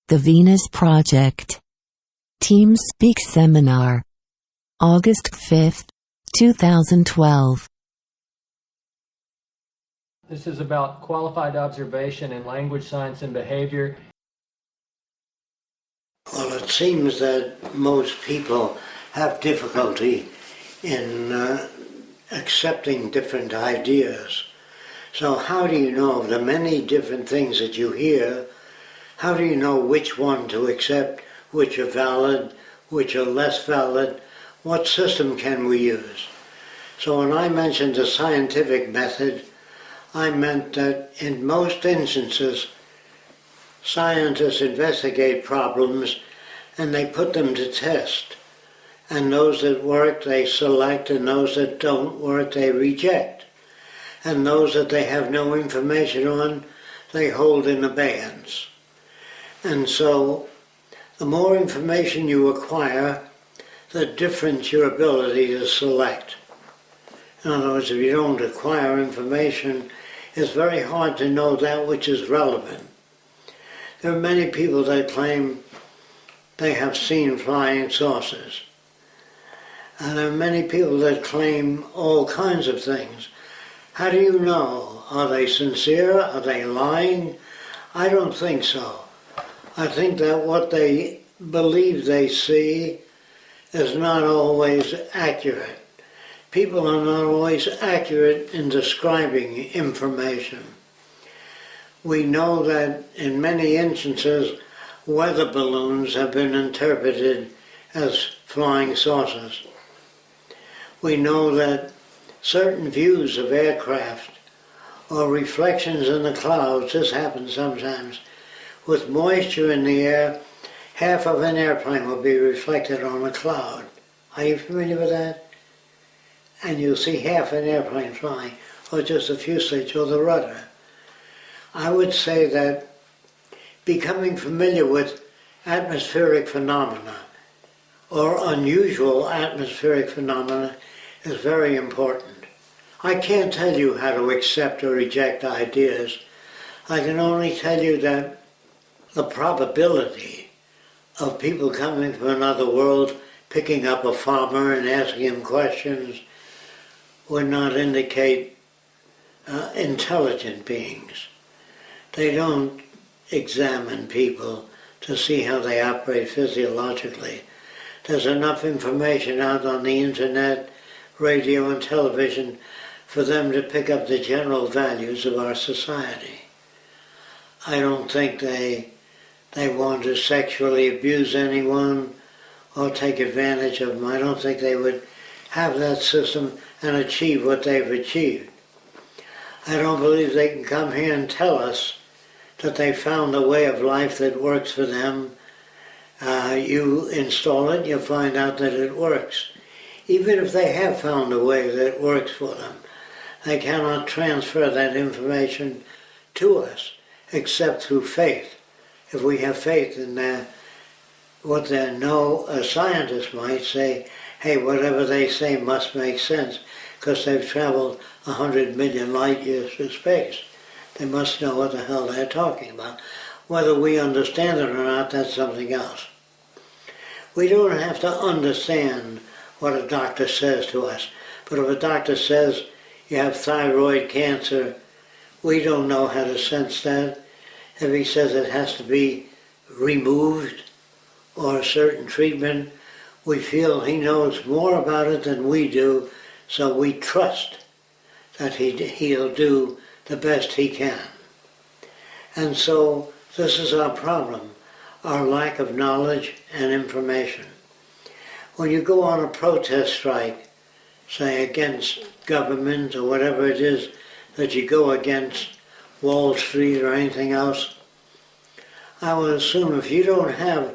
The Venus Project. Team Speak Seminar. August 5, 2012. This is about qualified observation in language science and behavior. Well, it seems that most people have difficulty in accepting different ideas. So how do you know of the many different things that you hear? How do you know which one to accept, which are valid, which are less valid? What system can we use? So when I mentioned the scientific method, I meant that in most instances, scientists investigate problems and they put them to test. And those that work, they select, and those that don't work, they reject. And those that they have no information on, they hold in abeyance. And so, the more information you acquire, the different your ability to select. In other words, if you don't acquire information, it's very hard to know that which is relevant. There are many people that claim they have seen flying saucers. And there are many people that claim all kinds of things. How do you know? Are they sincere? Are they lying? I don't think so. I think that what they believe they see is not always accurate. People are not always accurate in describing information. We know that in many instances, weather balloons have been interpreted as flying saucers. We know that certain views of aircraft or reflections in the clouds, this happens sometimes, with moisture in the air, half of an airplane will be reflected on a cloud. Are you familiar with that? And you'll see half an airplane flying, or just the fuselage or the rudder. I would say that becoming familiar with atmospheric phenomena or unusual atmospheric phenomena is very important. I can't tell you how to accept or reject ideas. I can only tell you that the probability of people coming from another world, picking up a farmer and asking him questions, would not indicate intelligent beings. They don't examine people to see how they operate physiologically. There's enough information out on the internet, radio and television for them to pick up the general values of our society. I don't think they want to sexually abuse anyone or take advantage of them. I don't think they would have that system and achieve what they've achieved. I don't believe they can come here and tell us that they found a way of life that works for them. You install it, you find out that it works. Even if they have found a way that works for them, they cannot transfer that information to us except through faith. If we have faith in what they know, a scientist might say, hey, whatever they say must make sense because they've traveled 100 million light years through space. They must know what the hell they're talking about. Whether we understand it or not, that's something else. We don't have to understand what a doctor says to us. But if a doctor says you have thyroid cancer, we don't know how to sense that. If he says it has to be removed or a certain treatment, we feel he knows more about it than we do, so we trust that he'll do the best he can. And so this is our problem, our lack of knowledge and information. When you go on a protest strike, say against government or whatever it is that you go against, Wall Street or anything else, I would assume if you don't have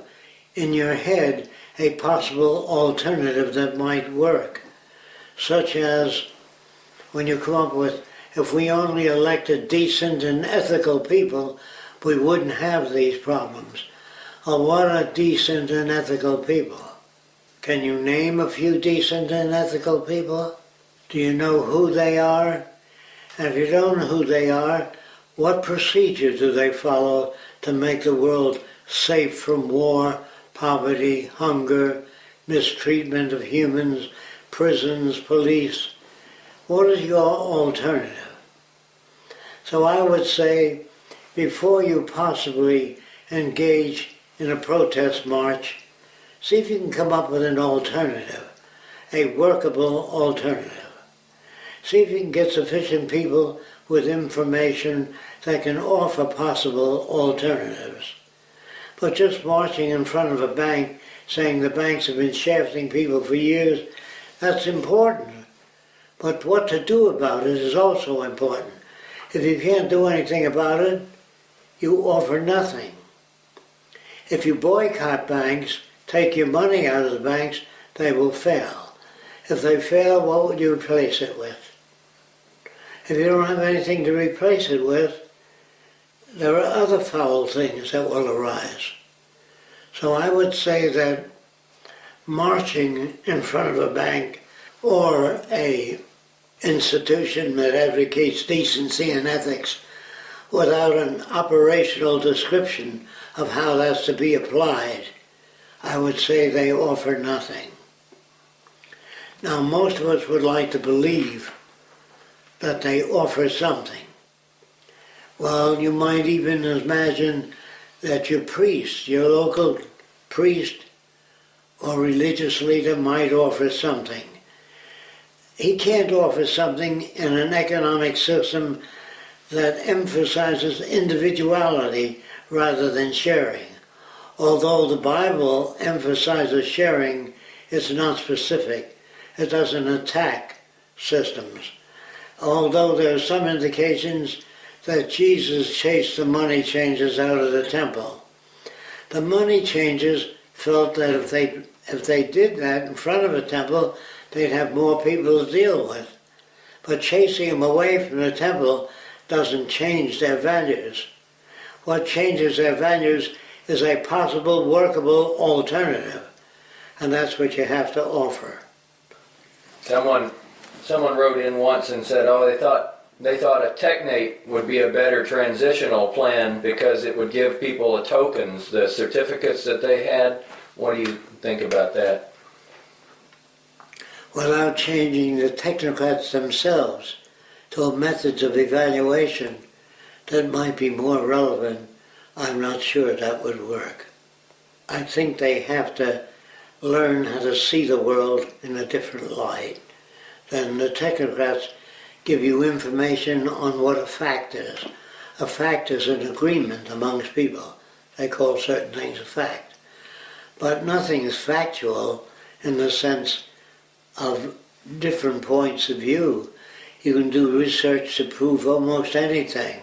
in your head a possible alternative that might work, such as when you come up with, if we only elected decent and ethical people, we wouldn't have these problems. Or what are decent and ethical people? Can you name a few decent and ethical people? Do you know who they are? And if you don't know who they are, what procedure do they follow to make the world safe from war, poverty, hunger, mistreatment of humans, prisons, police. What is your alternative? So I would say, before you possibly engage in a protest march, see if you can come up with an alternative, a workable alternative. See if you can get sufficient people with information that can offer possible alternatives. But just marching in front of a bank saying the banks have been shafting people for years, that's important. But what to do about it is also important. If you can't do anything about it, you offer nothing. If you boycott banks, take your money out of the banks, they will fail. If they fail, what would you replace it with? If you don't have anything to replace it with, there are other foul things that will arise. So I would say that marching in front of a bank or a institution that advocates decency and ethics without an operational description of how that's to be applied, I would say they offer nothing. Now, most of us would like to believe that they offer something. Well, you might even imagine that your priest, your local priest or religious leader might offer something. He can't offer something in an economic system that emphasizes individuality rather than sharing. Although the Bible emphasizes sharing, it's not specific. It doesn't attack systems. Although there are some indications that Jesus chased the money changers out of the temple. The money changers felt that if they did that in front of a temple, they'd have more people to deal with. But chasing them away from the temple doesn't change their values. What changes their values is a possible workable alternative, and that's what you have to offer. Someone wrote in once and said, oh, they thought a technate would be a better transitional plan because it would give people the tokens, the certificates that they had. What do you think about that? Without changing the technocrats themselves to methods of evaluation that might be more relevant, I'm not sure that would work. I think they have to learn how to see the world in a different light. Then the technocrats give you information on what a fact is. A fact is an agreement amongst people. They call certain things a fact. But nothing is factual in the sense of different points of view. You can do research to prove almost anything,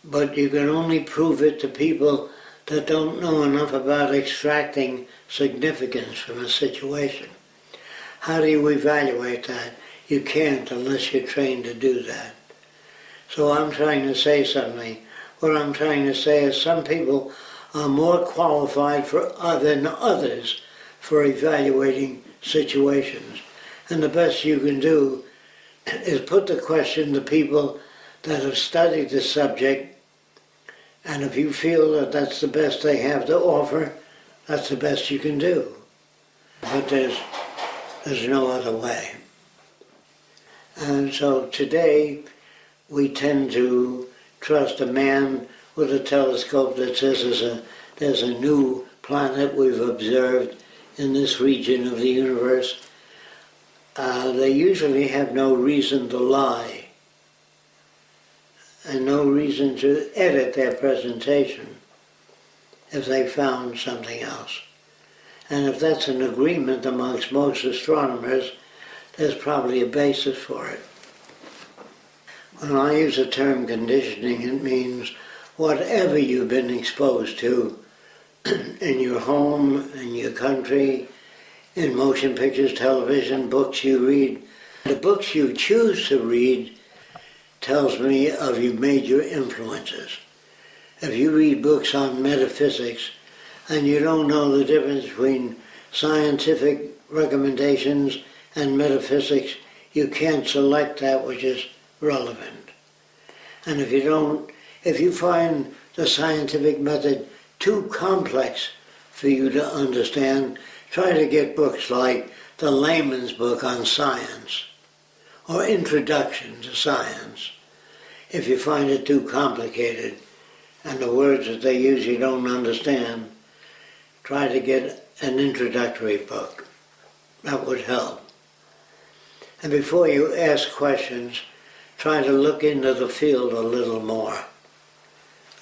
but you can only prove it to people that don't know enough about extracting significance from a situation. How do you evaluate that? You can't unless you're trained to do that. So I'm trying to say something. What I'm trying to say is some people are more qualified than others for evaluating situations. And the best you can do is put the question to people that have studied the subject, and if you feel that that's the best they have to offer, that's the best you can do. But there's no other way. And so today we tend to trust a man with a telescope that says there's a new planet we've observed in this region of the universe. They usually have no reason to lie and no reason to edit their presentation if they found something else. And if that's an agreement amongst most astronomers, there's probably a basis for it. When I use the term conditioning, it means whatever you've been exposed to in your home, in your country, in motion pictures, television, books you read. The books you choose to read tells me of your major influences. If you read books on metaphysics and you don't know the difference between scientific recommendations and metaphysics, you can't select that which is relevant. And if you find the scientific method too complex for you to understand, try to get books like the layman's book on science or Introduction to Science. If you find it too complicated and the words that they use you don't understand, try to get an introductory book. That would help. And before you ask questions, try to look into the field a little more.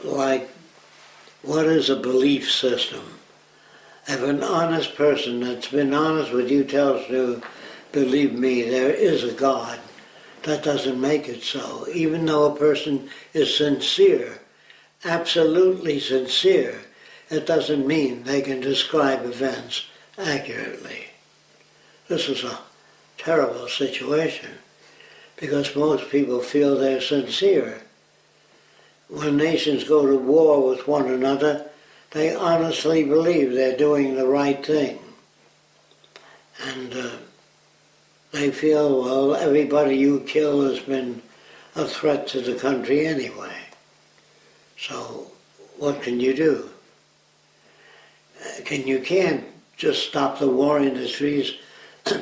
Like, what is a belief system? If an honest person that's been honest with you tells you, believe me, there is a God, that doesn't make it so. Even though a person is sincere, absolutely sincere, it doesn't mean they can describe events accurately. This is a terrible situation because most people feel they're sincere. When nations go to war with one another, they honestly believe they're doing the right thing. And they feel, well, everybody you kill has been a threat to the country anyway. So what can you do? You can't just stop the war industries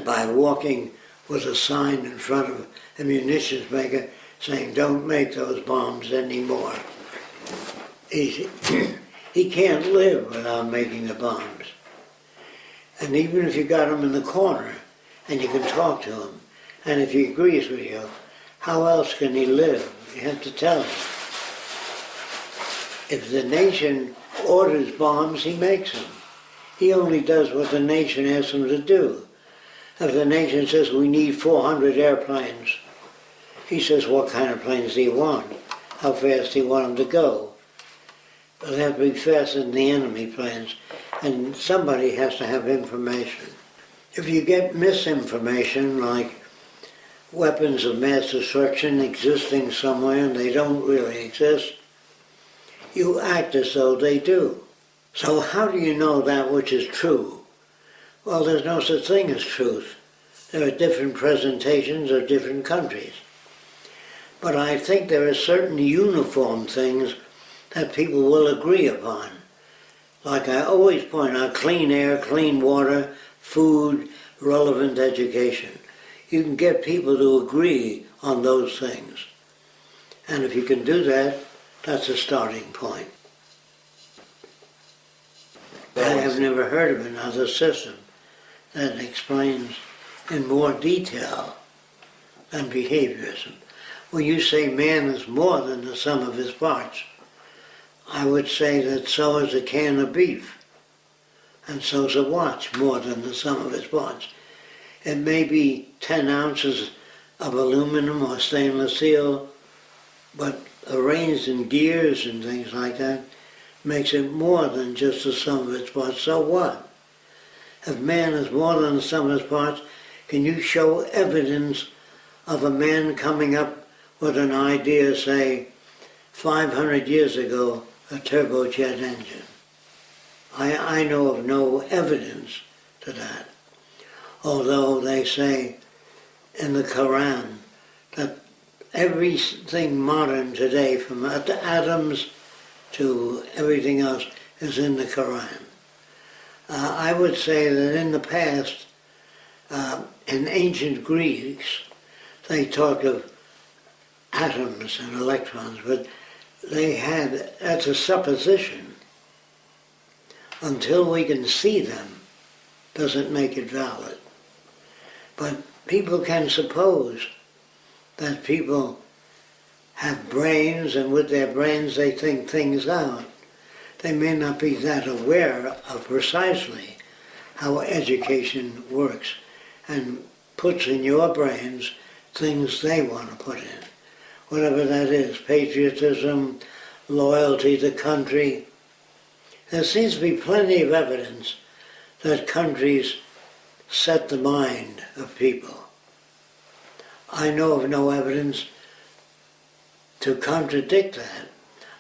by walking with a sign in front of a munitions maker saying, don't make those bombs anymore. He can't live without making the bombs. And even if you got him in the corner and you can talk to him, and if he agrees with you, how else can he live? You have to tell him. If the nation orders bombs, he makes them. He only does what the nation asks him to do. If the nation says we need 400 airplanes, he says, what kind of planes do you want? How fast do you want them to go? They have to be faster than the enemy planes, and somebody has to have information. If you get misinformation, like weapons of mass destruction existing somewhere and they don't really exist, you act as though they do. So how do you know that which is true? Well, there's no such thing as truth. There are different presentations of different countries. But I think there are certain uniform things that people will agree upon. Like I always point out, clean air, clean water, food, relevant education. You can get people to agree on those things. And if you can do that, that's a starting point. I have never heard of another system that explains in more detail than behaviorism. When you say man is more than the sum of his parts, I would say that so is a can of beef, and so is a watch more than the sum of its parts. It may be 10 ounces of aluminum or stainless steel, but arranged in gears and things like that makes it more than just the sum of its parts. So what? If man is more than the sum of his parts, can you show evidence of a man coming up with an idea, say, 500 years ago, a turbojet engine? I know of no evidence to that. Although they say in the Quran that everything modern today, from atoms to everything else, is in the Quran. I would say that in the past, in ancient Greeks, they talked of atoms and electrons, but that's a supposition. Until we can see them, doesn't make it valid. But people can suppose that people have brains, and with their brains they think things out. They may not be that aware of precisely how education works and puts in your brains things they want to put in. Whatever that is, patriotism, loyalty to country. There seems to be plenty of evidence that countries set the mind of people. I know of no evidence to contradict that.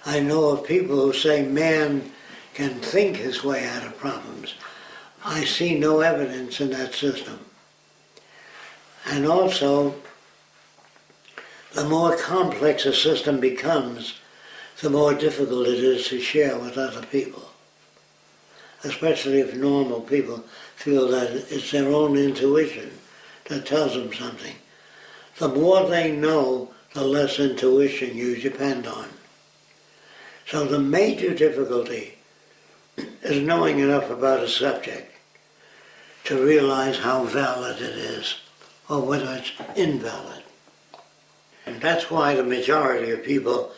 I know of people who say man can think his way out of problems. I see no evidence in that system. And also, the more complex a system becomes, the more difficult it is to share with other people. especially if normal people feel that it's their own intuition that tells them something. The more they know, the less intuition you depend on. So the major difficulty is knowing enough about a subject to realize how valid it is or whether it's invalid. And that's why the majority of people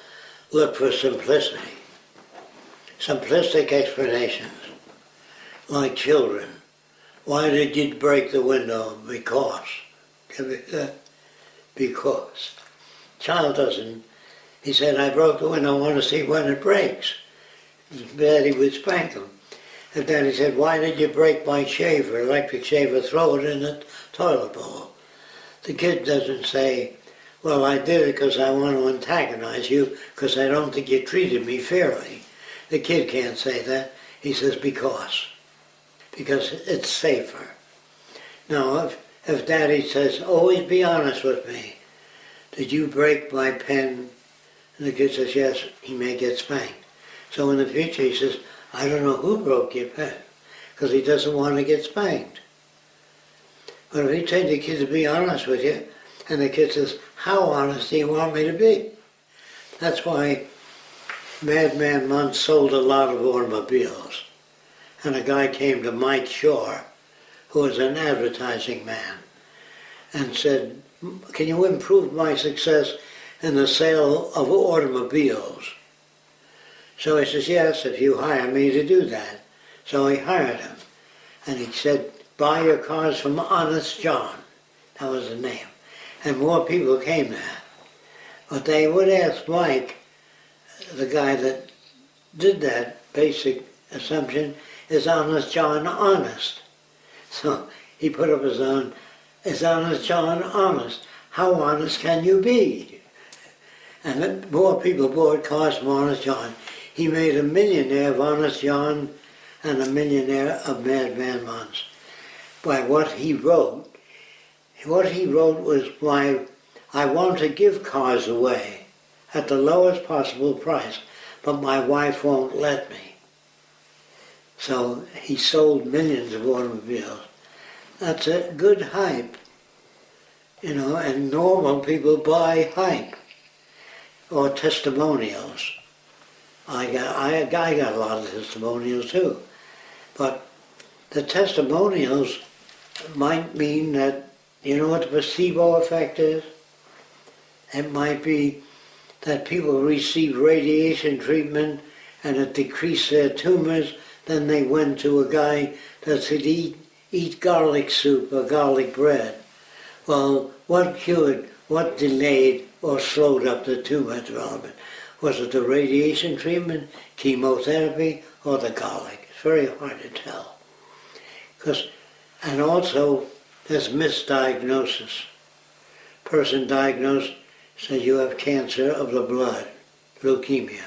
look for simplicity. Simplistic explanations, like children. Why did you break the window? Because. Because. Child doesn't. He said, I broke the window, I want to see when it breaks. Daddy would spank him. And Daddy said, why did you break my shaver, electric shaver, throw it in the toilet bowl? The kid doesn't say, well, I did it because I want to antagonize you because I don't think you treated me fairly. The kid can't say that. He says, because it's safer. Now, if Daddy says, always be honest with me, did you break my pen? And the kid says, yes, he may get spanked. So in the future he says, I don't know who broke your pen, because he doesn't want to get spanked. But if you tell the kid to be honest with you, and the kid says, how honest do you want me to be? That's why Madman Munn sold a lot of automobiles. And a guy came to Mike Shore, who was an advertising man, and said, can you improve my success in the sale of automobiles? So he says, yes, if you hire me to do that. So he hired him. And he said, buy your cars from Honest John. That was the name. And more people came there. But they would ask Mike, the guy that did that basic assumption, is Honest John honest? So he put up his own, is Honest John honest? How honest can you be? And then more people bought cars from Honest John. He made a millionaire of Honest John and a millionaire of Madman Munns by what he wrote. What he wrote was why I want to give cars away at the lowest possible price, but my wife won't let me. So he sold millions of automobiles. That's a good hype, you know, and normal people buy hype or testimonials. I got a lot of testimonials too, but the testimonials might mean that, you know what the placebo effect is? It might be that people receive radiation treatment and it decreased their tumors, then they went to a guy that said eat garlic soup or garlic bread. Well, what cured, what delayed or slowed up the tumor development? Was it the radiation treatment, chemotherapy, or the garlic? It's very hard to tell. And also, there's misdiagnosis. Person diagnosed says you have cancer of the blood, leukemia.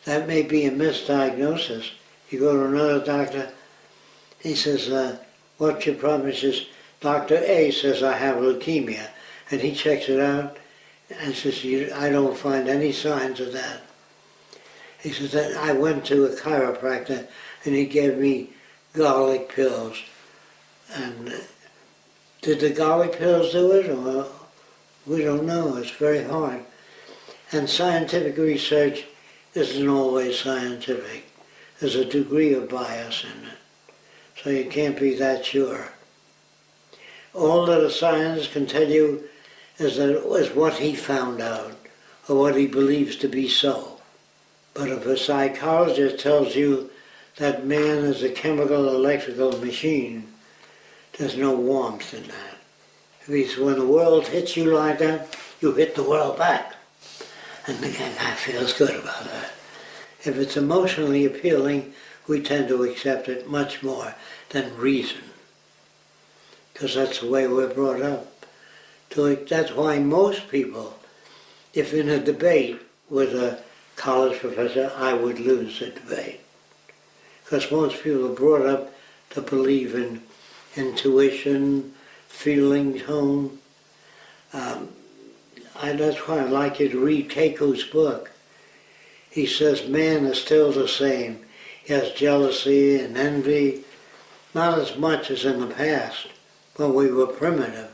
That may be a misdiagnosis. You go to another doctor, he says, what's your problem? He says, Dr. A says I have leukemia. And he checks it out and says, I don't find any signs of that. He says that I went to a chiropractor and he gave me garlic pills. And did the garlic pills do it? Or we don't know. It's very hard. And scientific research isn't always scientific. There's a degree of bias in it. So you can't be that sure. All that a scientist can tell you is what he found out, or what he believes to be so. But if a psychologist tells you that man is a chemical electrical machine, there's no warmth in that. Because when the world hits you like that, you hit the world back. And the guy feels good about that. If it's emotionally appealing, we tend to accept it much more than reason. Because that's the way we're brought up. That's why most people, if in a debate with a college professor, I would lose the debate. Because most people are brought up to believe in intuition, feeling, tone. That's why I'd like you to read Keiko's book. He says man is still the same. He has jealousy and envy, not as much as in the past, when we were primitive.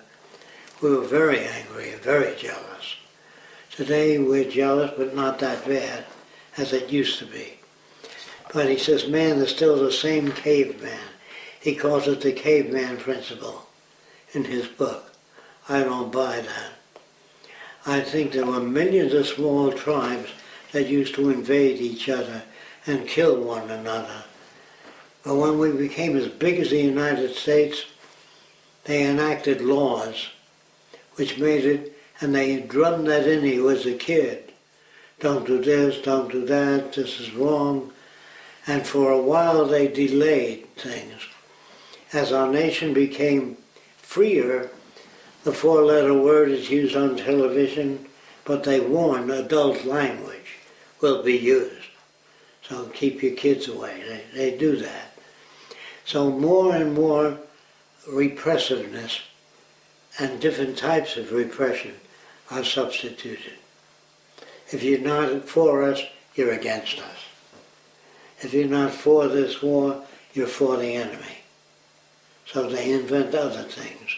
We were very angry and very jealous. Today we're jealous, but not that bad as it used to be. But he says man is still the same caveman. He calls it the caveman principle in his book. I don't buy that. I think there were millions of small tribes that used to invade each other and kill one another. But when we became as big as the United States, they enacted laws which made it, and they drummed that in you as a kid. Don't do this, don't do that, this is wrong. And for a while they delayed things. As our nation became freer, the four-letter word is used on television, but they warn adult language will be used. So keep your kids away. They do that. So more and more repressiveness and different types of repression are substituted. If you're not for us, you're against us. If you're not for this war, you're for the enemy. So they invent other things,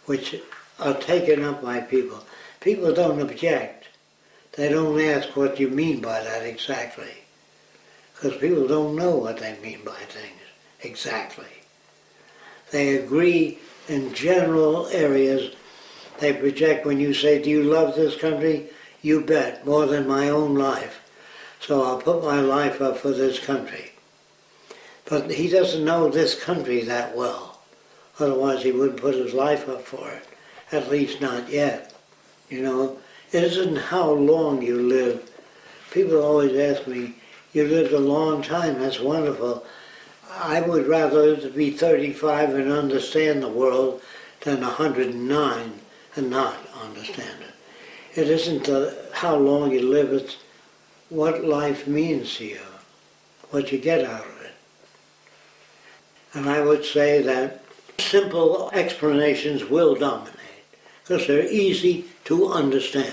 which are taken up by people. People don't object. They don't ask what you mean by that exactly. Because people don't know what they mean by things exactly. They agree in general areas. They project when you say, do you love this country? You bet, more than my own life. So I'll put my life up for this country. But he doesn't know this country that well. Otherwise he wouldn't put his life up for it. At least not yet. You know, it isn't how long you live. People always ask me, you lived a long time, that's wonderful. I would rather be 35 and understand the world than 109 and not understand it. It isn't how long you live, it's what life means to you, what you get out of it. And I would say that simple explanations will dominate, because they're easy to understand.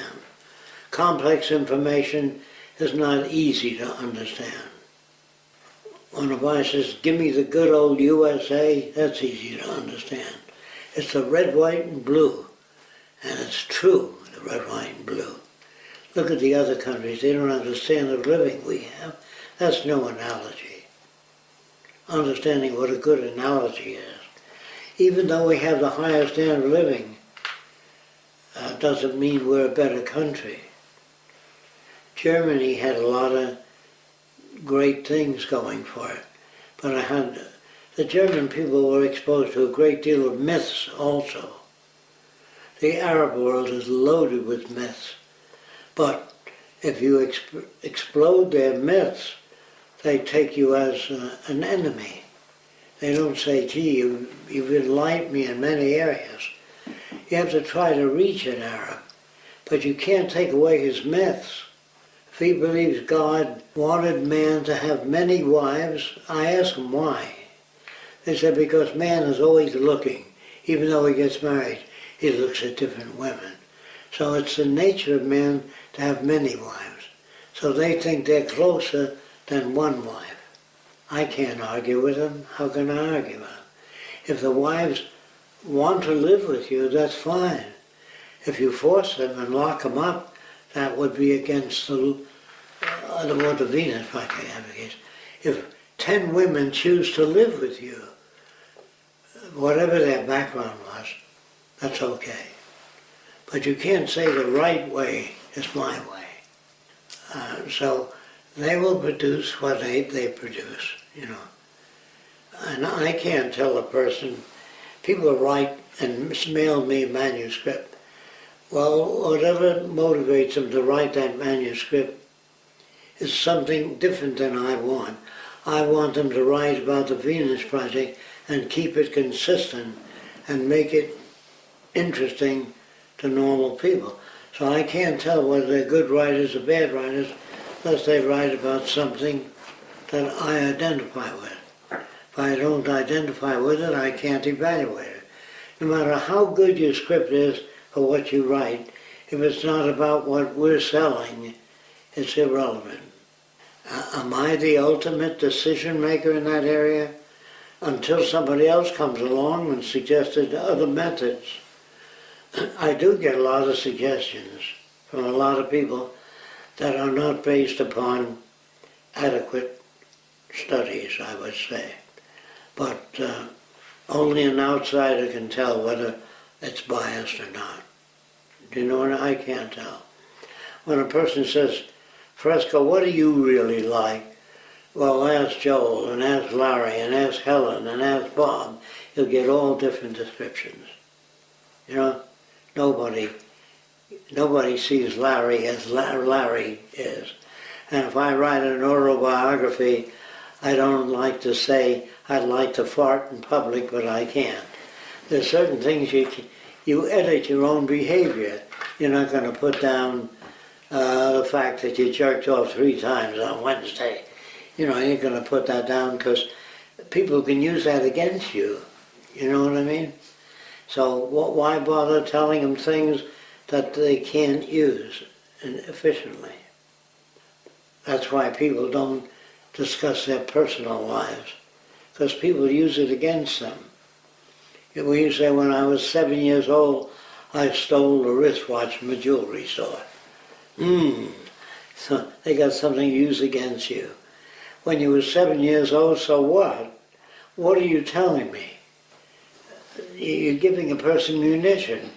Complex information is not easy to understand. When a guy says, give me the good old USA, that's easy to understand. It's the red, white, and blue. And it's true, the red, white, and blue. Look at the other countries, they don't understand the living we have. That's no analogy. Understanding what a good analogy is. Even though we have the highest standard of living, doesn't mean we're a better country. Germany had a lot of great things going for it, but the German people were exposed to a great deal of myths also. The Arab world is loaded with myths, but if you explode their myths, they take you as an enemy. They don't say, gee, you've enlightened me in many areas. You have to try to reach an Arab, but you can't take away his myths. If he believes God wanted man to have many wives, I ask him why. They said because man is always looking. Even though he gets married, he looks at different women. So it's the nature of man to have many wives. So they think they're closer than one wife. I can't argue with them. How can I argue with them? If the wives want to live with you, that's fine. If you force them and lock them up, that would be against what the Venus Project advocates. If 10 women choose to live with you, whatever their background was, that's okay. But you can't say the right way is my way. So they will produce what they produce, you know. And I can't tell a person, people write and mail me a manuscript. Well, whatever motivates them to write that manuscript is something different than I want. I want them to write about the Venus Project and keep it consistent and make it interesting to normal people. So I can't tell whether they're good writers or bad writers unless they write about something that I identify with. If I don't identify with it, I can't evaluate it. No matter how good your script is for what you write, if it's not about what we're selling, it's irrelevant. Am I the ultimate decision maker in that area? Until somebody else comes along and suggested other methods. I do get a lot of suggestions from a lot of people that are not based upon adequate studies, I would say. But only an outsider can tell whether it's biased or not. Do you know what? I can't tell. When a person says, Fresco, what do you really like? Well, ask Joel, and ask Larry, and ask Helen, and ask Bob. You'll get all different descriptions. You know, nobody sees Larry as Larry is. And if I write an autobiography, I don't like to say I'd like to fart in public, but I can't. There's certain things you edit your own behavior. You're not going to put down the fact that you jerked off 3 times on Wednesday. You know, you're going to put that down because people can use that against you. You know what I mean? So why bother telling them things that they can't use efficiently? That's why people don't discuss their personal lives, because people use it against them. When you say, when I was 7 years old, I stole a wristwatch from a jewelry store. So they got something to use against you. When you were 7 years old, so what? What are you telling me? You're giving a person munition.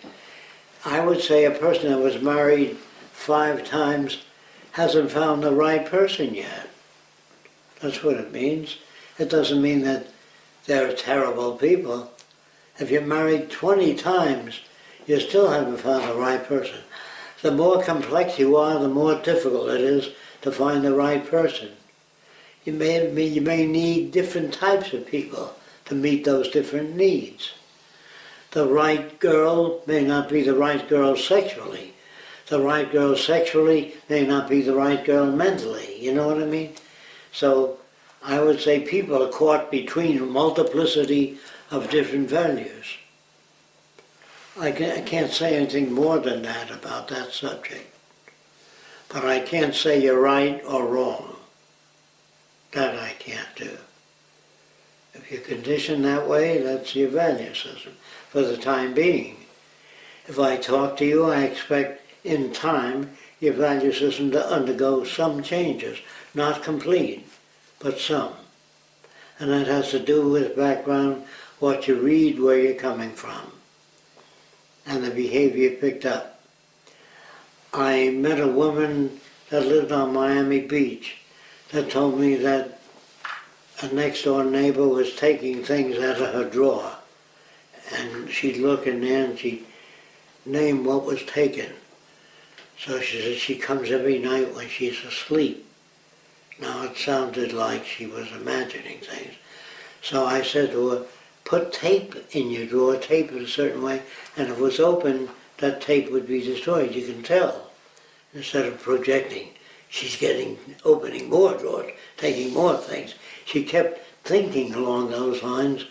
I would say a person that was married 5 times hasn't found the right person yet. That's what it means. It doesn't mean that they're terrible people. If you're married 20 times, you still haven't found the right person. The more complex you are, the more difficult it is to find the right person. You may need different types of people to meet those different needs. The right girl may not be the right girl sexually. The right girl sexually may not be the right girl mentally. You know what I mean? So I would say people are caught between a multiplicity of different values. I can't say anything more than that about that subject. But I can't say you're right or wrong. That I can't do. If you're conditioned that way, that's your value system for the time being. If I talk to you, I expect in time your value system to undergo some changes, not complete, but some. And that has to do with background, what you read, where you're coming from, and the behavior you picked up. I met a woman that lived on Miami Beach that told me that a next door neighbor was taking things out of her drawer. And she'd look in there and she'd name what was taken. So she said she comes every night when she's asleep. Now it sounded like she was imagining things. So I said to her, put tape in your drawer, tape it a certain way, and if it was open, that tape would be destroyed. You can tell. Instead of projecting, she's opening more drawers, taking more things. She kept thinking along those lines,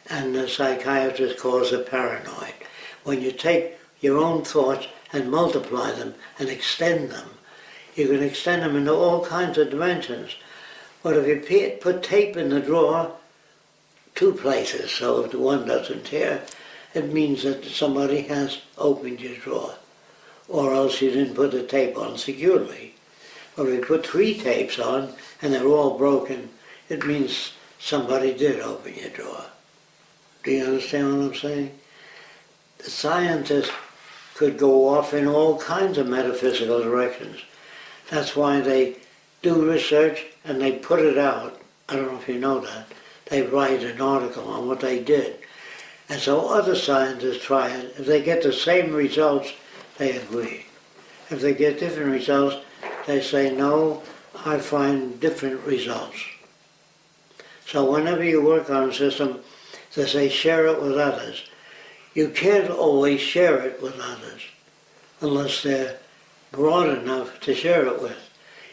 and the psychiatrist calls it paranoid. When you take your own thoughts and multiply them and extend them, you can extend them into all kinds of dimensions. But if you put tape in the drawer, 2 places, so if the one doesn't tear, it means that somebody has opened your drawer, or else you didn't put the tape on securely. But if you put 3 tapes on and they're all broken, it means somebody did open your drawer. Do you understand what I'm saying? The scientists could go off in all kinds of metaphysical directions. That's why they do research and they put it out. I don't know if you know that. They write an article on what they did. And so other scientists try it. If they get the same results, they agree. If they get different results, they say, no, I find different results. So whenever you work on a system, they say share it with others. You can't always share it with others unless they're broad enough to share it with.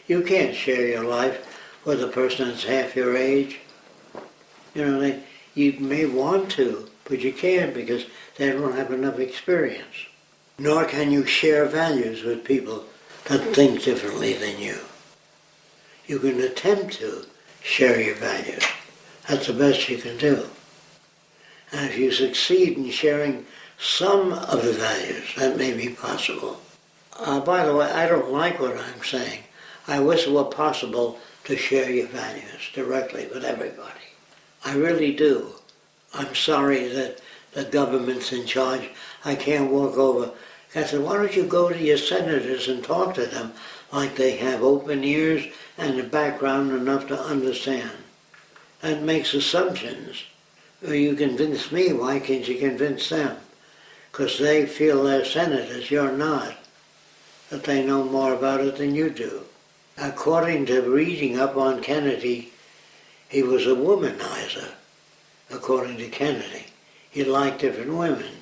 You can't share your life with a person that's half your age. You know, you may want to, but you can't because they don't have enough experience. Nor can you share values with people that think differently than you. You can attempt to share your values. That's the best you can do. And if you succeed in sharing some of the values, that may be possible. By the way, I don't like what I'm saying. I wish it were possible to share your values directly with everybody. I really do. I'm sorry that the government's in charge. I can't walk over. I said, why don't you go to your senators and talk to them like they have open ears and a background enough to understand? That makes assumptions. Well, you convince me, why can't you convince them? Because they feel they're senators, you're not. That they know more about it than you do. According to reading up on Kennedy, he was a womanizer, according to Kennedy. He liked different women,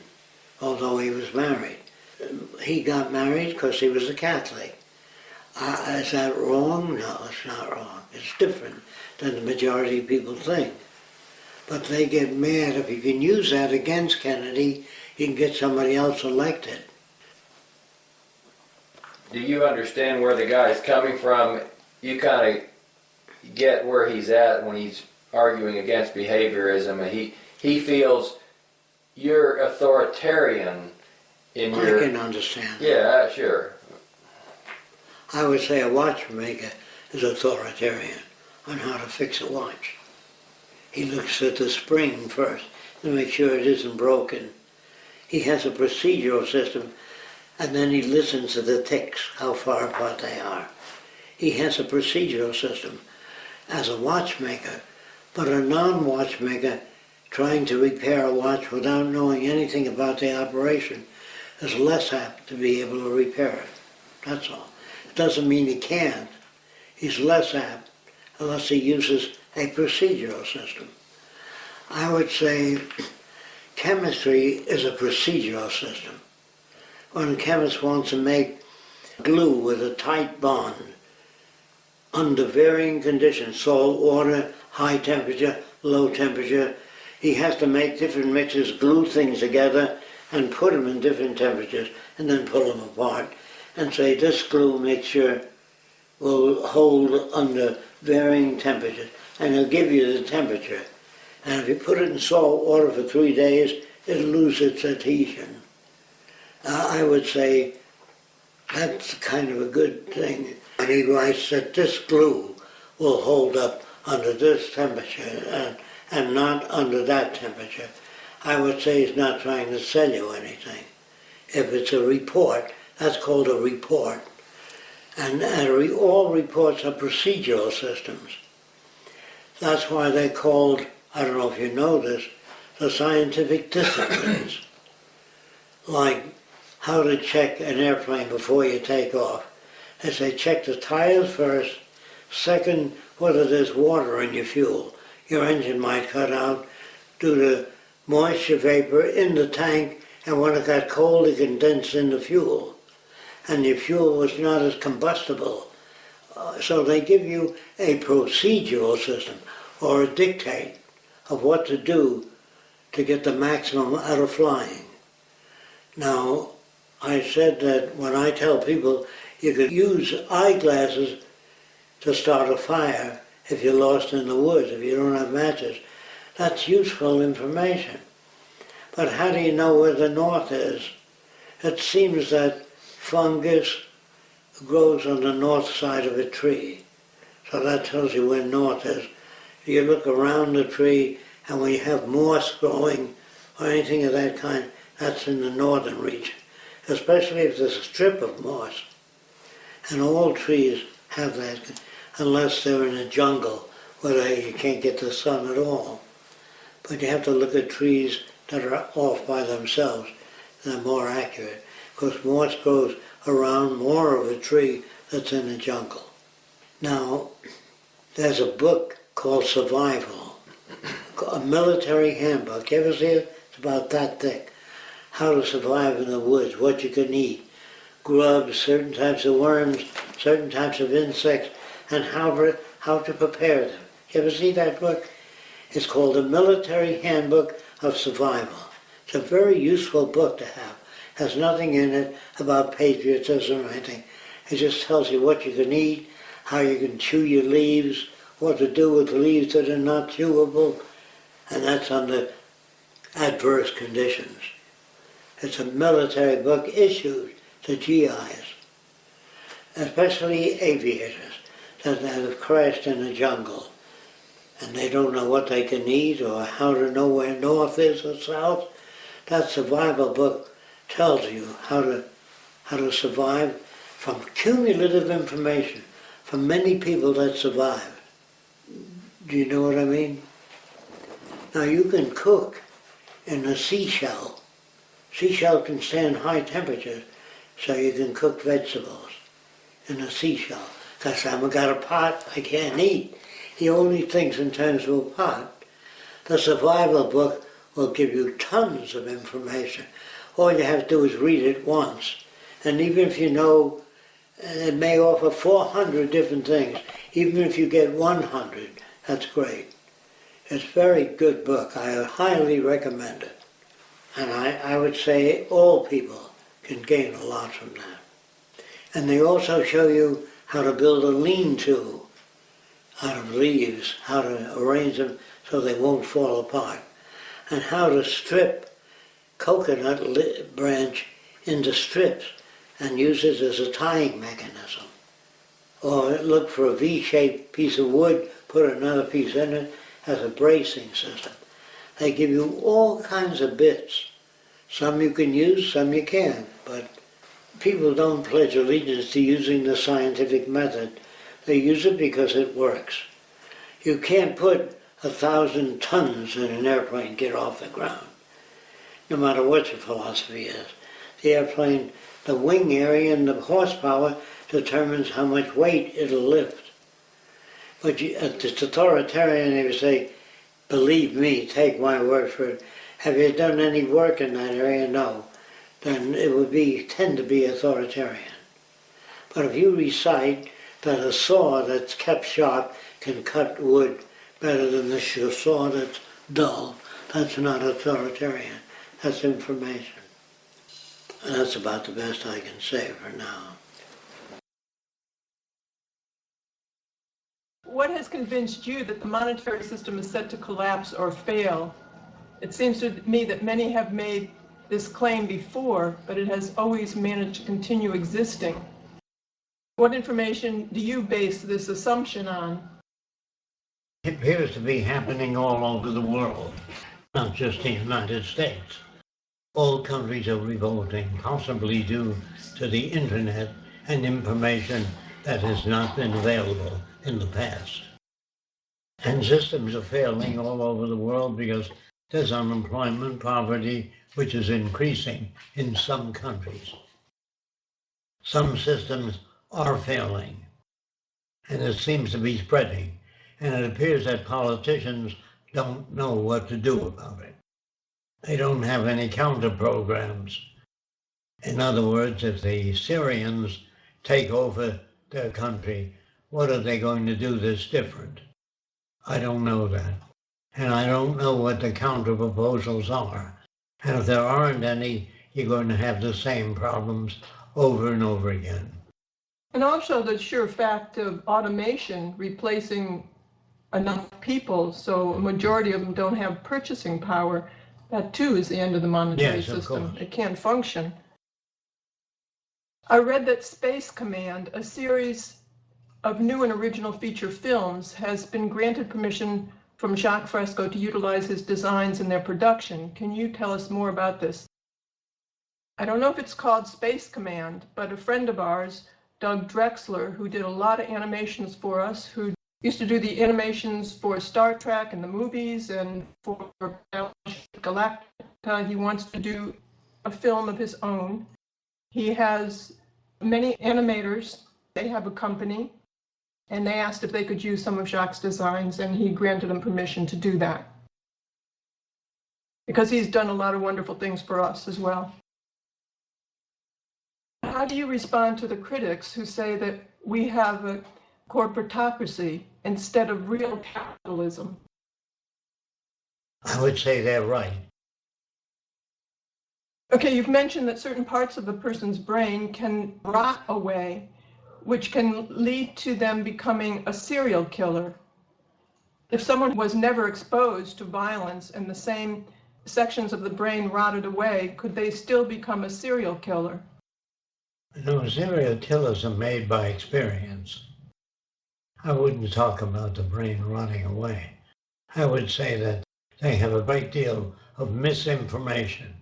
although he was married. He got married because he was a Catholic. Is that wrong? No, it's not wrong. It's different than the majority of people think. But they get mad if you can use that against Kennedy, you can get somebody else elected. Do you understand where the guy's coming from? You kind of get where he's at when he's arguing against behaviorism. He feels you're authoritarian in your... I can understand that. Yeah, sure. I would say a watchmaker is authoritarian on how to fix a watch. He looks at the spring first to make sure it isn't broken. He has a procedural system, and then he listens to the ticks, how far apart they are. He has a procedural system as a watchmaker, but a non-watchmaker trying to repair a watch without knowing anything about the operation is less apt to be able to repair it. That's all. It doesn't mean he can't. He's less apt unless he uses a procedural system. I would say chemistry is a procedural system. When a chemist wants to make glue with a tight bond under varying conditions, salt, water, high temperature, low temperature, he has to make different mixes, glue things together, and put them in different temperatures, and then pull them apart, and say this glue mixture will hold under varying temperatures, and he'll give you the temperature. And if you put it in salt water for 3 days, it'll lose its adhesion. I would say that's kind of a good thing. And he writes that this glue will hold up under this temperature and not under that temperature. I would say he's not trying to sell you anything. If it's a report, that's called a report. And all reports are procedural systems. That's why they're called, I don't know if you know this, the scientific disciplines. Like how to check an airplane before you take off. They say check the tires first, second whether there's water in your fuel. Your engine might cut out due to moisture vapor in the tank, and when it got cold it condensed in the fuel. And your fuel was not as combustible. So they give you a procedural system or a dictate of what to do to get the maximum out of flying. Now, I said that when I tell people you could use eyeglasses to start a fire if you're lost in the woods, if you don't have matches, that's useful information. But how do you know where the north is? It seems that fungus grows on the north side of a tree. So that tells you where north is. If you look around the tree and when you have moss growing or anything of that kind, that's in the northern region. Especially if there's a strip of moss. And all trees have that, unless they're in a jungle where you can't get the sun at all. But you have to look at trees that are off by themselves. They're more accurate, because moss grows around more of a tree that's in a jungle. Now, there's a book called Survival, a military handbook. You ever see it? It's about that thick. How to survive in the woods, what you can eat, grubs, certain types of worms, certain types of insects, and how to prepare them. You ever see that book? It's called the Military Handbook of Survival. It's a very useful book to have. It has nothing in it about patriotism or anything. It just tells you what you can eat, how you can chew your leaves, what to do with leaves that are not chewable, and that's under adverse conditions. It's a military book issued to GIs, especially aviators that have crashed in the jungle and they don't know what they can eat or how to know where north is or south. That survival book tells you how to survive from cumulative information from many people that survived. Do you know what I mean? Now you can cook in a seashell. Seashell can stand high temperatures, so you can cook vegetables in a seashell. Because I haven't got a pot, I can't eat. He only thinks in terms of a pot. The survival book will give you tons of information. All you have to do is read it once. And even if you know, it may offer 400 different things. Even if you get 100, that's great. It's a very good book. I highly recommend it. And I would say all people can gain a lot from that. And they also show you how to build a lean-to out of leaves, how to arrange them so they won't fall apart, and how to strip coconut branch into strips and use it as a tying mechanism. Or look for a V-shaped piece of wood, put another piece in it as a bracing system. They give you all kinds of bits. Some you can use, some you can't, but people don't pledge allegiance to using the scientific method. They use it because it works. You can't put 1,000 tons in an airplane, get off the ground, no matter what your philosophy is. The airplane, the wing area and the horsepower determines how much weight it'll lift. But it's authoritarian, they would say, believe me, take my word for it. Have you done any work in that area? No. Then it would tend to be authoritarian. But if you recite that a saw that's kept sharp can cut wood better than the saw that's dull, that's not authoritarian. That's information. And that's about the best I can say for now. What has convinced you that the monetary system is set to collapse or fail? It seems to me that many have made this claim before, but it has always managed to continue existing. What information do you base this assumption on? It appears to be happening all over the world, not just the United States. All countries are revolting, possibly due to the internet and information that has not been available in the past. And systems are failing all over the world because there's unemployment, poverty, which is increasing in some countries. Some systems are failing, and it seems to be spreading, and it appears that politicians don't know what to do about it. They don't have any counter programs. In other words, if the Syrians take over their country, what are they going to do that's different? I don't know that. And I don't know what the counter proposals are. And if there aren't any, you're going to have the same problems over and over again. And also the sheer fact of automation replacing enough people so a majority of them don't have purchasing power, that too is the end of the monetary system. It can't function. I read that Space Command, a series of new and original feature films, has been granted permission from Jacque Fresco to utilize his designs in their production. Can you tell us more about this? I don't know if it's called Space Command, but a friend of ours, Doug Drexler, who did a lot of animations for us, who used to do the animations for Star Trek and the movies and for Galactica, he wants to do a film of his own. He has many animators. They have a company, and they asked if they could use some of Jacque's designs, and he granted them permission to do that. Because he's done a lot of wonderful things for us as well. How do you respond to the critics who say that we have a corporatocracy instead of real capitalism? I would say they're right. Okay, you've mentioned that certain parts of a person's brain can rot away. which can lead to them becoming a serial killer. If someone was never exposed to violence and the same sections of the brain rotted away, could they still become a serial killer? No, serial killers are made by experience. I wouldn't talk about the brain rotting away. I would say that they have a great deal of misinformation.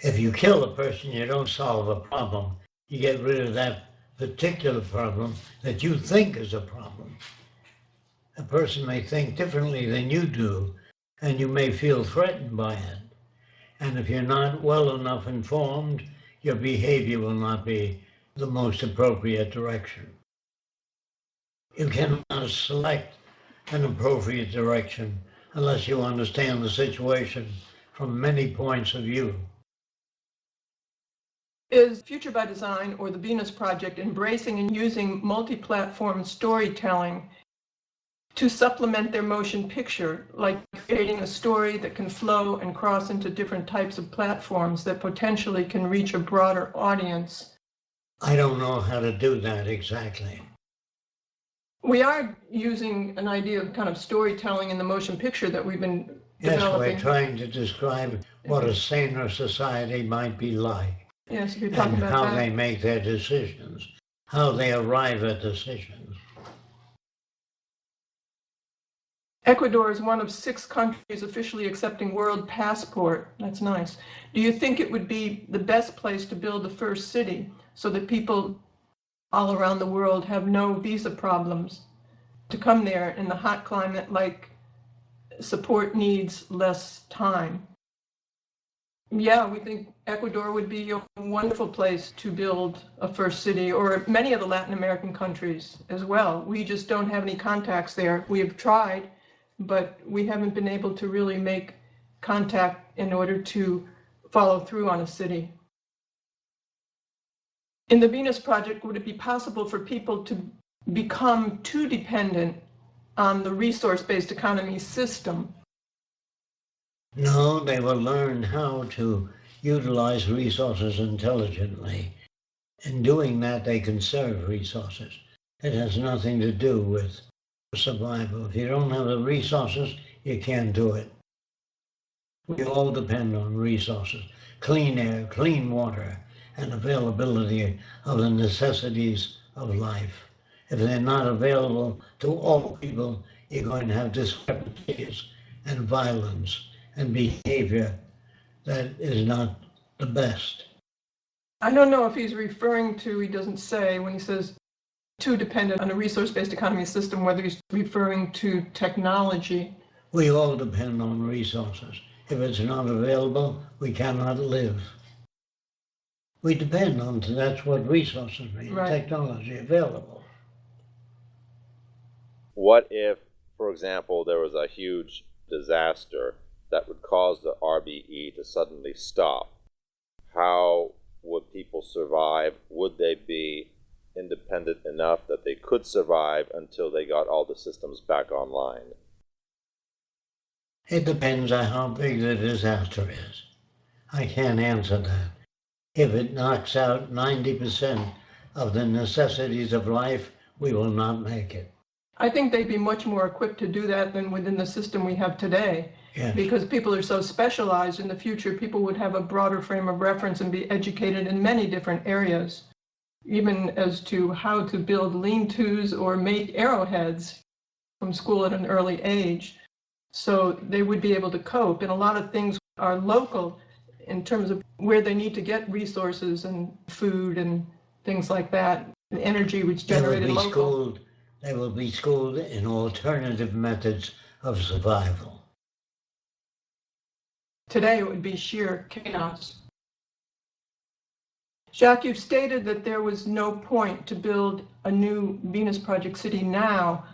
If you kill a person, you don't solve a problem. You get rid of that particular problem that you think is a problem. A person may think differently than you do, and you may feel threatened by it. And if you're not well enough informed, your behavior will not be the most appropriate direction. You cannot select an appropriate direction unless you understand the situation from many points of view. Is Future by Design or the Venus Project embracing and using multi-platform storytelling to supplement their motion picture, like creating a story that can flow and cross into different types of platforms that potentially can reach a broader audience? I don't know how to do that exactly. We are using an idea of kind of storytelling in the motion picture that we've been developing. Yes, we're trying to describe what a saner society might be like. Yes, if you're talking and about how that. they make their decisions, how they arrive at decisions. Ecuador is one of 6 countries officially accepting world passport. That's nice. Do you think it would be the best place to build the first city so that people all around the world have no visa problems to come there in the hot climate, like support needs less time? Yeah, we think Ecuador would be a wonderful place to build a first city, or many of the Latin American countries as well. We just don't have any contacts there. We have tried, but we haven't been able to really make contact in order to follow through on a city. In the Venus Project, would it be possible for people to become too dependent on the resource-based economy system? No, they will learn how to utilize resources intelligently. In doing that, they conserve resources. It has nothing to do with survival. If you don't have the resources, you can't do it. We all depend on resources, clean air, clean water, and availability of the necessities of life. If they're not available to all people, you're going to have discrepancies and violence and behavior that is not the best. I don't know if he's referring to, he doesn't say, when he says too dependent on a resource-based economy system, whether he's referring to technology. We all depend on resources. If it's not available, we cannot live. We depend on, that's what resources mean, Right. Technology available. What if, for example, there was a huge disaster that would cause the RBE to suddenly stop? How would people survive? Would they be independent enough that they could survive until they got all the systems back online? It depends on how big the disaster is. I can't answer that. If it knocks out 90% of the necessities of life, we will not make it. I think they'd be much more equipped to do that than within the system we have today. Yes. Because people are so specialized. In the future, people would have a broader frame of reference and be educated in many different areas, even as to how to build lean-tos or make arrowheads from school at an early age. So they would be able to cope. And a lot of things are local in terms of where they need to get resources and food and things like that. The energy was generated local. They will be schooled in alternative methods of survival. Today it would be sheer chaos. Jacque, you've stated that there was no point to build a new Venus Project city now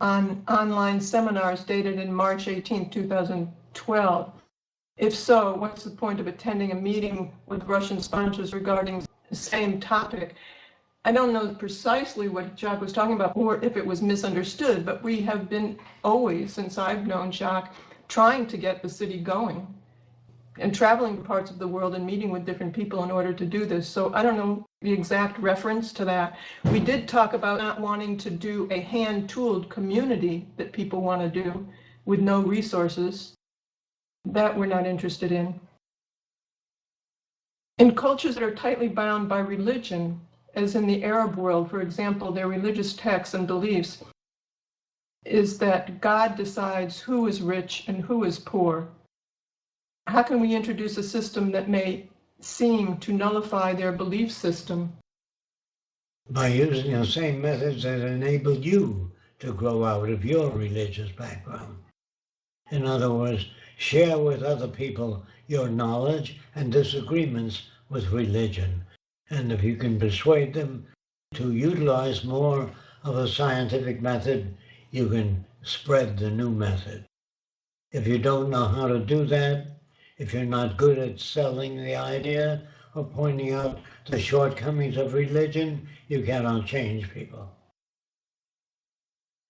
on online seminars dated in March 18, 2012. If so, what's the point of attending a meeting with Russian sponsors regarding the same topic? I don't know precisely what Jacque was talking about or if it was misunderstood, but we have been always, since I've known Jacque, trying to get the city going. and traveling to parts of the world and meeting with different people in order to do this. So I don't know the exact reference to that. We did talk about not wanting to do a hand-tooled community that people want to do with no resources. That we're not interested in. In cultures that are tightly bound by religion, as in the Arab world, for example, their religious texts and beliefs is that God decides who is rich and who is poor. How can we introduce a system that may seem to nullify their belief system? By using the same methods that enable you to grow out of your religious background. In other words, share with other people your knowledge and disagreements with religion. And if you can persuade them to utilize more of a scientific method, you can spread the new method. If you don't know how to do that, if you're not good at selling the idea or pointing out the shortcomings of religion, you cannot change people.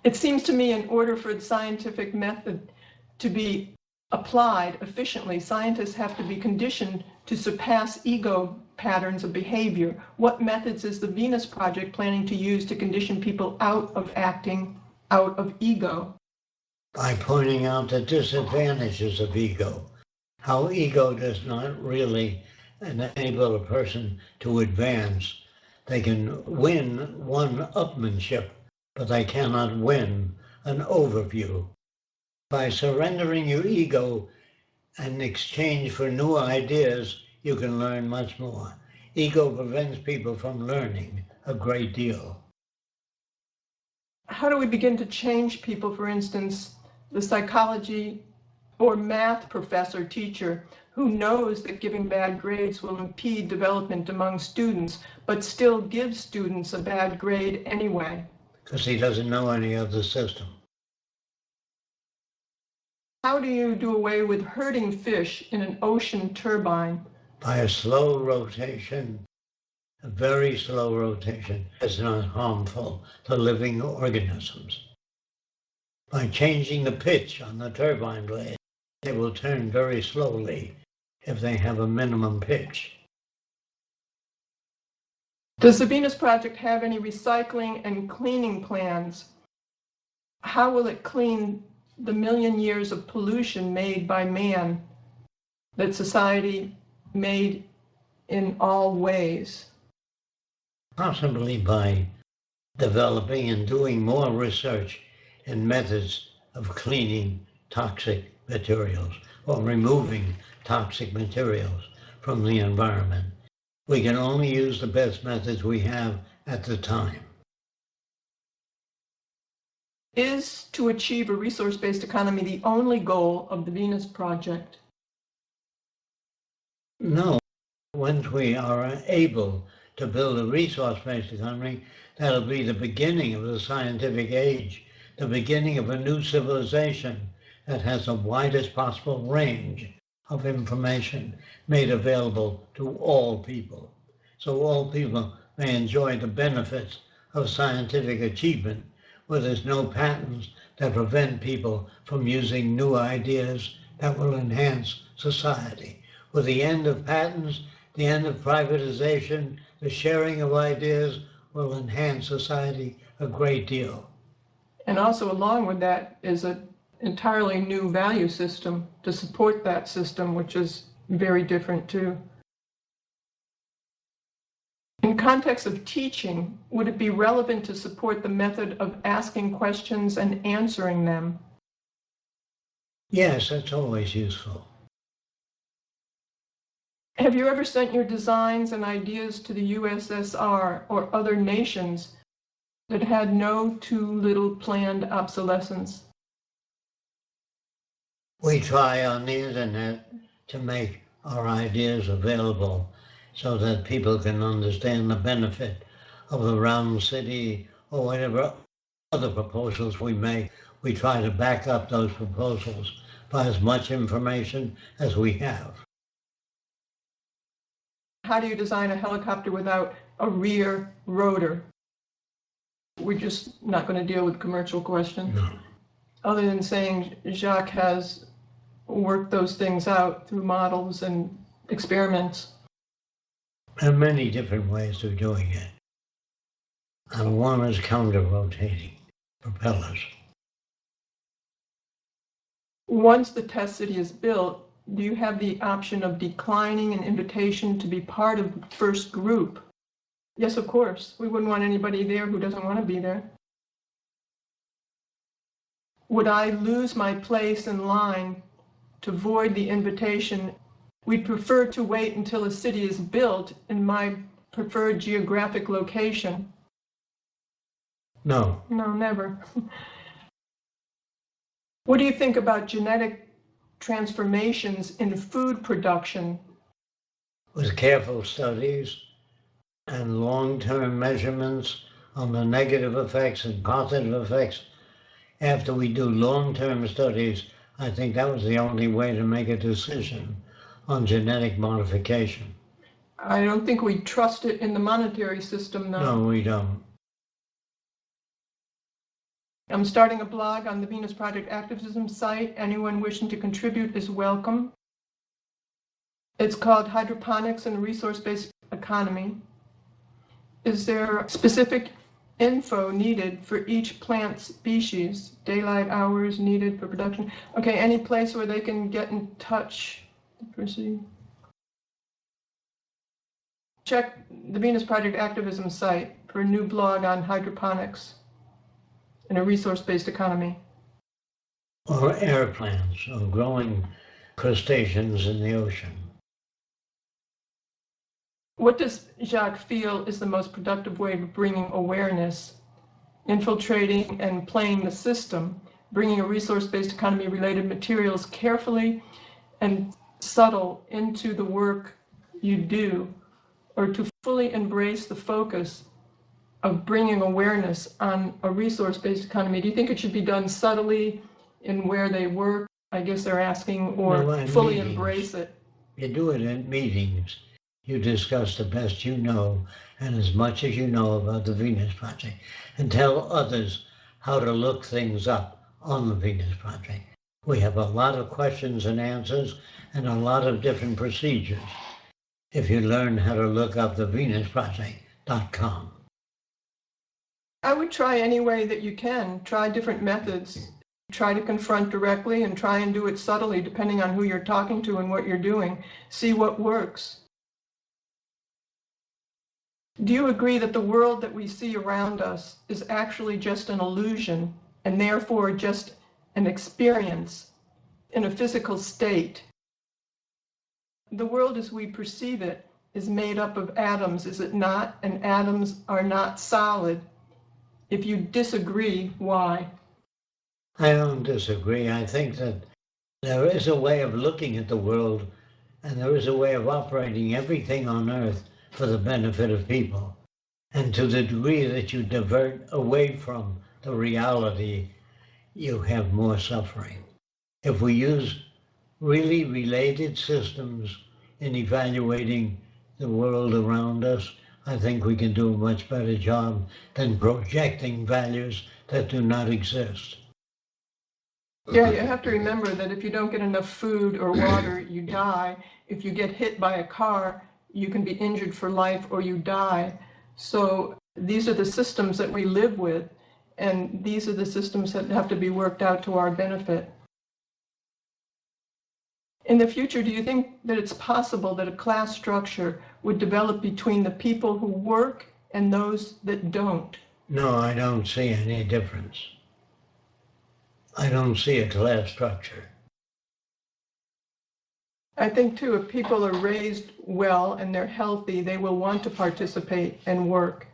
It seems to me in order for the scientific method to be applied efficiently, scientists have to be conditioned to surpass ego patterns of behavior. What methods is the Venus Project planning to use to condition people out of acting out of ego? By pointing out the disadvantages of ego, how ego does not really enable a person to advance. They can win one-upmanship, but they cannot win an overview. By surrendering your ego in exchange for new ideas, you can learn much more. Ego prevents people from learning a great deal. How do we begin to change people, for instance, the psychology or math professor teacher who knows that giving bad grades will impede development among students, but still gives students a bad grade anyway? Because he doesn't know any of the system. How do you do away with herding fish in an ocean turbine? By a slow rotation, a very slow rotation, is not harmful to living organisms. By changing the pitch on the turbine blade, they will turn very slowly if they have a minimum pitch. Does the Venus Project have any recycling and cleaning plans? How will it clean the million years of pollution made by man that society made in all ways? Possibly by developing and doing more research in methods of cleaning toxic materials or removing toxic materials from the environment. We can only use the best methods we have at the time. Is to achieve a resource-based economy the only goal of the Venus Project? No. Once we are able to build a resource-based economy, that'll be the beginning of the scientific age, the beginning of a new civilization that has the widest possible range of information made available to all people. So all people may enjoy the benefits of scientific achievement, where there's no patents that prevent people from using new ideas that will enhance society. With the end of patents, the end of privatization, the sharing of ideas will enhance society a great deal. And also along with that is an entirely new value system to support that system, which is very different too. In context of teaching, would it be relevant to support the method of asking questions and answering them? Yes, that's always useful. Have you ever sent your designs and ideas to the USSR or other nations that had no too little planned obsolescence? We try on the internet to make our ideas available so that people can understand the benefit of the round city or whatever other proposals we make. We try to back up those proposals by as much information as we have. How do you design a helicopter without a rear rotor? We're just not going to deal with commercial questions. No. Other than saying Jacque has work those things out through models and experiments. There are many different ways of doing it. And one is counter-rotating propellers. Once the test city is built, do you have the option of declining an invitation to be part of the first group? Yes, of course. We wouldn't want anybody there who doesn't want to be there. Would I lose my place in line to void the invitation? We'd prefer to wait until a city is built in my preferred geographic location. No. No, never. What do you think about genetic transformations in food production? With careful studies and long-term measurements on the negative effects and positive effects, after we do long-term studies, I think that was the only way to make a decision on genetic modification. I don't think we trust it in the monetary system, though. No, we don't. I'm starting a blog on the Venus Project activism site. Anyone wishing to contribute is welcome. It's called Hydroponics and Resource-Based Economy. Is there specific info needed for each plant species? Daylight hours needed for production? Okay, any place where they can get in touch? Check the Venus Project activism site for a new blog on hydroponics and a resource-based economy. Or air plants, or growing crustaceans in the ocean. What does Jacque feel is the most productive way of bringing awareness, infiltrating and playing the system, bringing a resource-based economy related materials carefully and subtle into the work you do, or to fully embrace the focus of bringing awareness on a resource-based economy? Do you think it should be done subtly in where they work? I guess they're asking, or No, fully meetings. embrace it? You do it in meetings. You discuss the best you know and as much as you know about the Venus Project, and tell others how to look things up on the Venus Project. We have a lot of questions and answers and a lot of different procedures if you learn how to look up the venusproject.com. I would try any way that you can. Try different methods. Try to confront directly and try and do it subtly, depending on who you're talking to and what you're doing. See what works. Do you agree that the world that we see around us is actually just an illusion and therefore just an experience in a physical state? The world as we perceive it is made up of atoms, is it not? And atoms are not solid. If you disagree, why? I don't disagree. I think that there is a way of looking at the world, and there is a way of operating everything on Earth for the benefit of people. And to the degree that you divert away from the reality, you have more suffering. If we use really related systems in evaluating the world around us, I think we can do a much better job than projecting values that do not exist. Yeah, you have to remember that if you don't get enough food or water, you die. If you get hit by a car, you can be injured for life or you die. So these are the systems that we live with, and these are the systems that have to be worked out to our benefit. In the future, do you think that it's possible that a class structure would develop between the people who work and those that don't? No, I don't see any difference. I don't see a class structure. I think too, if people are raised well and they're healthy, they will want to participate and work.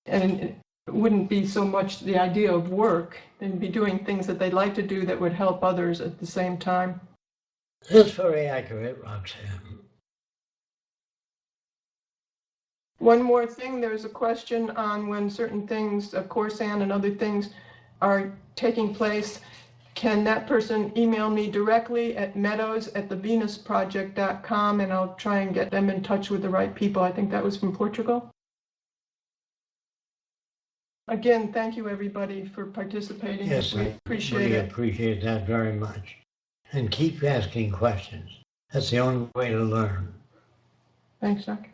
And it wouldn't be so much the idea of work, they'd be doing things that they'd like to do that would help others at the same time. That's very accurate, Roxanne. One more thing, there's a question on when certain things, Corsan and other things, are taking place. Can that person email me directly at meadows@thevenusproject.com, and I'll try and get them in touch with the right people. I think that was from Portugal. Again, thank you everybody for participating. Yes, we I appreciate really it. appreciate that very much. and keep asking questions. That's the only way to learn. Thanks, Jacque.